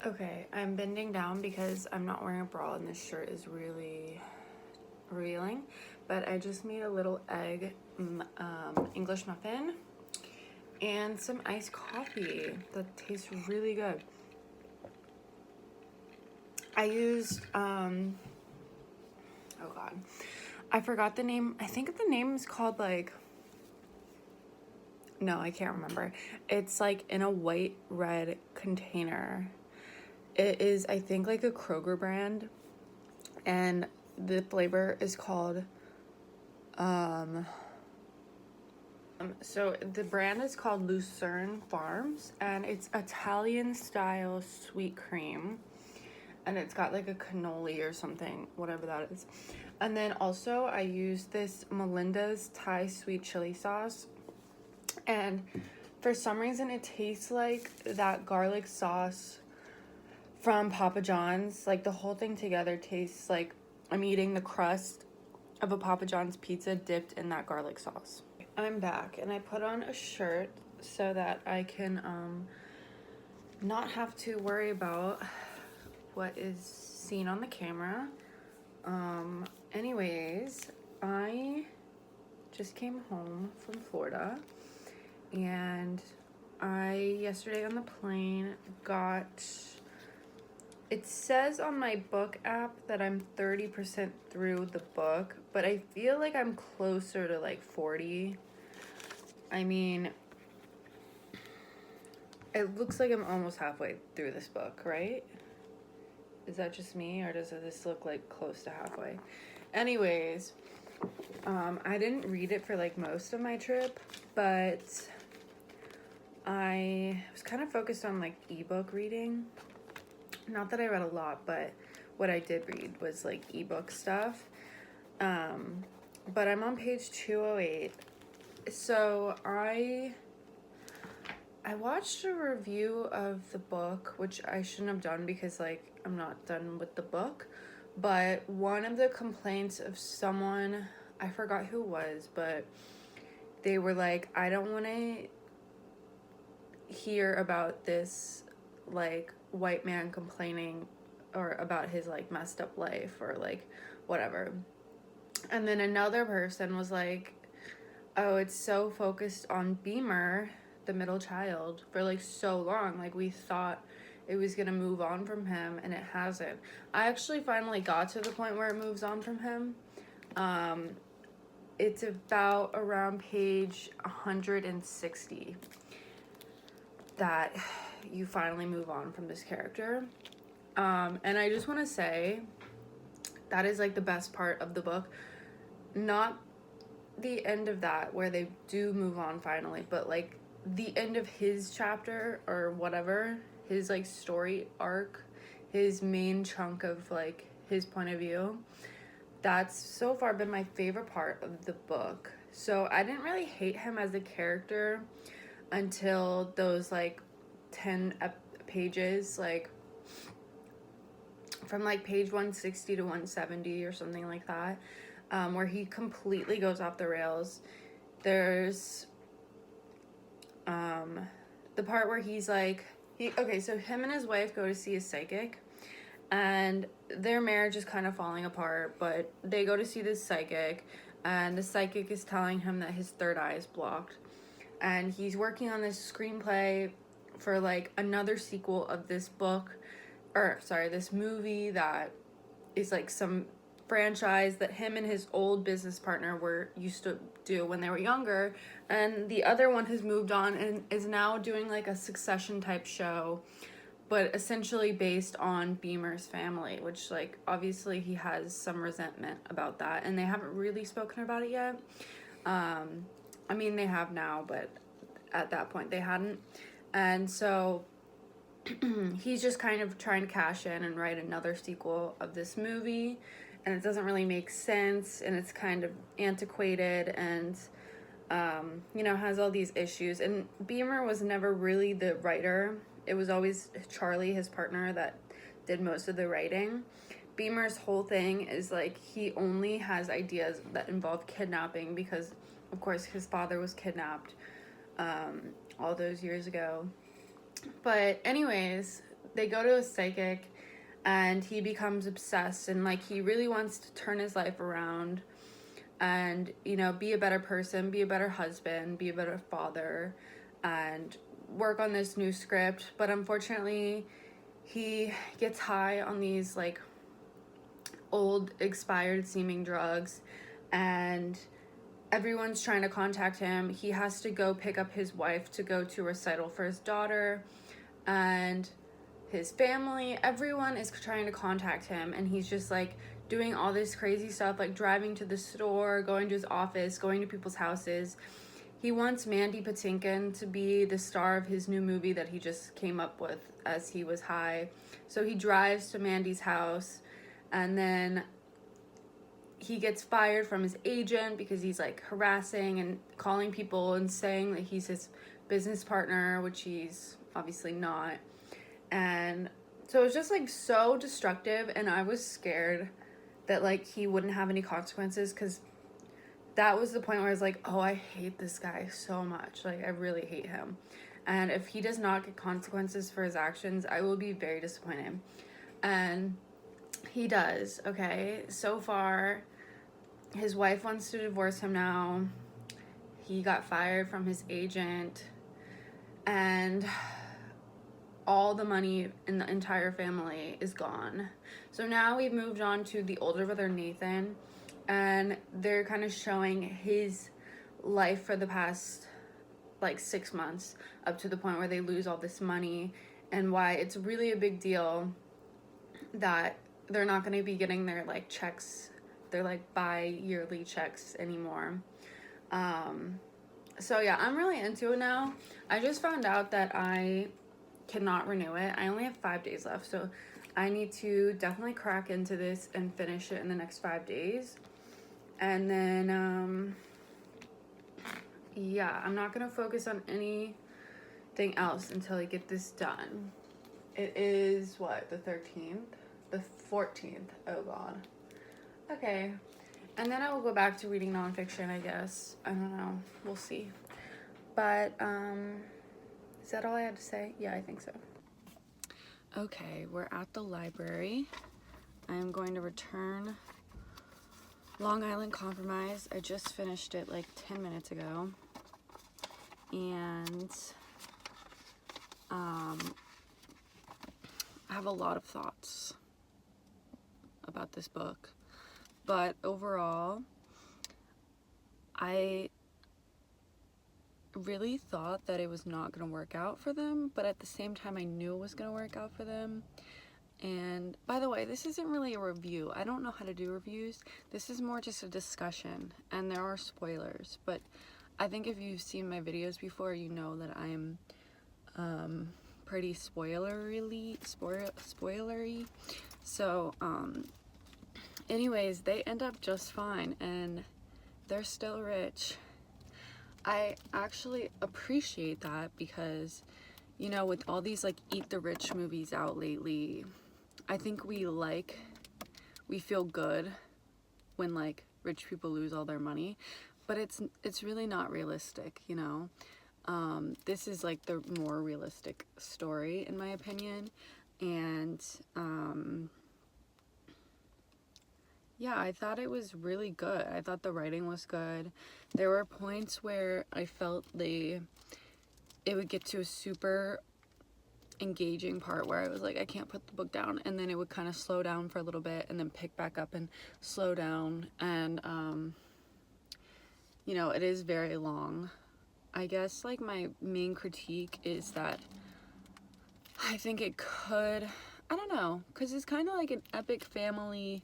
Okay, I'm bending down because I'm not wearing a bra and this shirt is really revealing. But I just made a little egg English muffin and some iced coffee that tastes really good. I used, oh God, I forgot the name. I think the name is called no, I can't remember. It's like in a white red container. It is, I think, like a Kroger brand, and the flavor is called, so the brand is called Lucerne Farms, and it's Italian style sweet cream, and it's got like a cannoli or something, whatever that is. And then also I use this Melinda's Thai sweet chili sauce, and for some reason it tastes like that garlic sauce from Papa John's. Like the whole thing together tastes like I'm eating the crust of a Papa John's pizza dipped in that garlic sauce. I'm back and I put on a shirt so that I can not have to worry about what is seen on the camera. Anyways, I just came home from Florida, and I yesterday on the plane got, it says on my book app that I'm 30% through the book, but I feel like I'm closer to like 40. I mean, it looks like I'm almost halfway through this book, right? Is that just me, or does this look like close to halfway? Anyways, I didn't read it for like most of my trip, but I was kind of focused on like ebook reading. Not that I read a lot, but what I did read was like ebook stuff. But I'm on page 208. So I watched a review of the book, which I shouldn't have done because like I'm not done with the book. But one of the complaints of someone, I forgot who it was, but they were like, I don't want to hear about this like white man complaining or about his like messed up life or like whatever. And then another person was like, oh, it's so focused on Beamer, the middle child, for like so long. Like we thought it was gonna move on from him, and it hasn't. I actually finally got to the point where it moves on from him. It's about around page 160 that you finally move on from this character. And I just want to say that is like the best part of the book. Not the end of that where they do move on finally, but like the end of his chapter or whatever, his like story arc, his main chunk of like his point of view. That's so far been my favorite part of the book. So I didn't really hate him as a character until those like 10 pages, like from like page 160 to 170 or something like that, where he completely goes off the rails. There's the part where he's like, so him and his wife go to see a psychic, and their marriage is kind of falling apart, but they go to see this psychic, and the psychic is telling him that his third eye is blocked, and he's working on this screenplay for like another sequel of this book, or sorry, this movie that is like some franchise that him and his old business partner were used to do when they were younger, and the other one has moved on and is now doing like a Succession type show, but essentially based on Beamer's family, which like obviously he has some resentment about that, and they haven't really spoken about it yet. I mean, they have now, but at that point they hadn't. And so he's just kind of trying to cash in and write another sequel of this movie, and it doesn't really make sense, and it's kind of antiquated, and has all these issues. And Beamer was never really the writer. It was always Charlie, his partner, that did most of the writing. Beamer's whole thing is like he only has ideas that involve kidnapping because, of course, his father was kidnapped all those years ago. But anyways, they go to a psychic, and he becomes obsessed, and like he really wants to turn his life around and, you know, be a better person, be a better husband, be a better father, and work on this new script. But unfortunately, he gets high on these like old expired seeming drugs, and everyone's trying to contact him. He has to go pick up his wife to go to a recital for his daughter, and his family, everyone is trying to contact him, and he's just like doing all this crazy stuff, like driving to the store, going to his office, going to people's houses. He wants Mandy Patinkin to be the star of his new movie that he just came up with as he was high. So he drives to Mandy's house, and then he gets fired from his agent because he's like harassing and calling people and saying that he's his business partner, which he's obviously not. And so it was just like so destructive, and I was scared that like he wouldn't have any consequences, because that was the point where I was like, oh, I hate this guy so much. Like, I really hate him. And if he does not get consequences for his actions, I will be very disappointed. And he does, okay? So far, his wife wants to divorce him now. He got fired from his agent. And all the money in the entire family is gone. So now we've moved on to the older brother, Nathan, and they're kind of showing his life for the past like 6 months, up to the point where they lose all this money, and why it's really a big deal that they're not going to be getting their like checks, their like bi-yearly checks anymore. So yeah, I'm really into it now. I just found out that I cannot renew it. I only have 5 days left, so I need to definitely crack into this and finish it in the next 5 days. And then yeah, I'm not gonna focus on anything else until I get this done. It is what, the 13th, the 14th. Oh god. Okay, and then I will go back to reading nonfiction, I guess. I don't know, we'll see. But is that all I had to say? Yeah, I think so. Okay, we're at the library. I'm going to return Long Island Compromise. I just finished it like 10 minutes ago. And I have a lot of thoughts about this book. But overall, I really thought that it was not going to work out for them, but at the same time I knew it was going to work out for them. And by the way, this isn't really a review. I don't know how to do reviews. This is more just a discussion, and there are spoilers, but I think if you've seen my videos before, you know that I'm pretty spoilery. So anyways, they end up just fine, and they're still rich. I actually appreciate that because, you know, with all these like Eat the Rich movies out lately, I think we feel good when like rich people lose all their money, but it's really not realistic, you know. This is like the more realistic story in my opinion, and yeah, I thought it was really good. I thought the writing was good. There were points where I felt it would get to a super engaging part where I was like, I can't put the book down, and then it would kind of slow down for a little bit and then pick back up and slow down, and you know, it is very long. I guess like my main critique is that I think it could, I don't know, because it's kind of like an epic family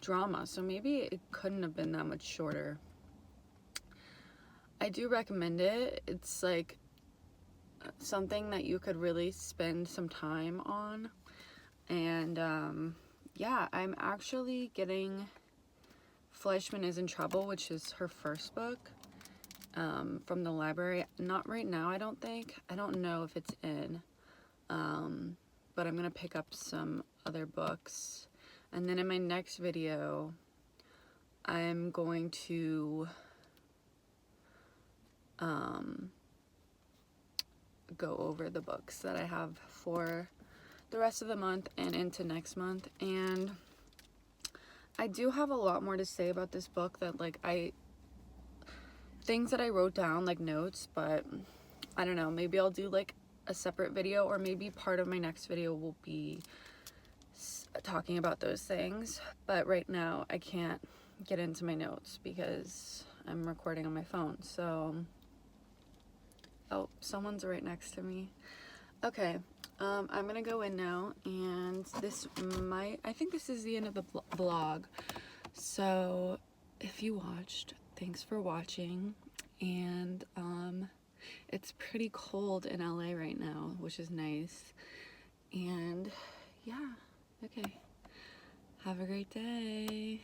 drama, so maybe it couldn't have been that much shorter. I do recommend it. It's like something that you could really spend some time on, and yeah, I'm actually getting Fleischman is in Trouble, which is her first book, from the library. Not right now, I don't think. I don't know if it's in, but I'm gonna pick up some other books. And then in my next video, I'm going to go over the books that I have for the rest of the month and into next month. And I do have a lot more to say about this book, that like things that I wrote down, like notes, but I don't know, maybe I'll do like a separate video, or maybe part of my next video will be talking about those things. But right now I can't get into my notes because I'm recording on my phone. So, oh, someone's right next to me. Okay, I'm gonna go in now, and I think this is the end of the vlog. So if you watched, thanks for watching. And it's pretty cold in LA right now, which is nice. And yeah, okay, have a great day.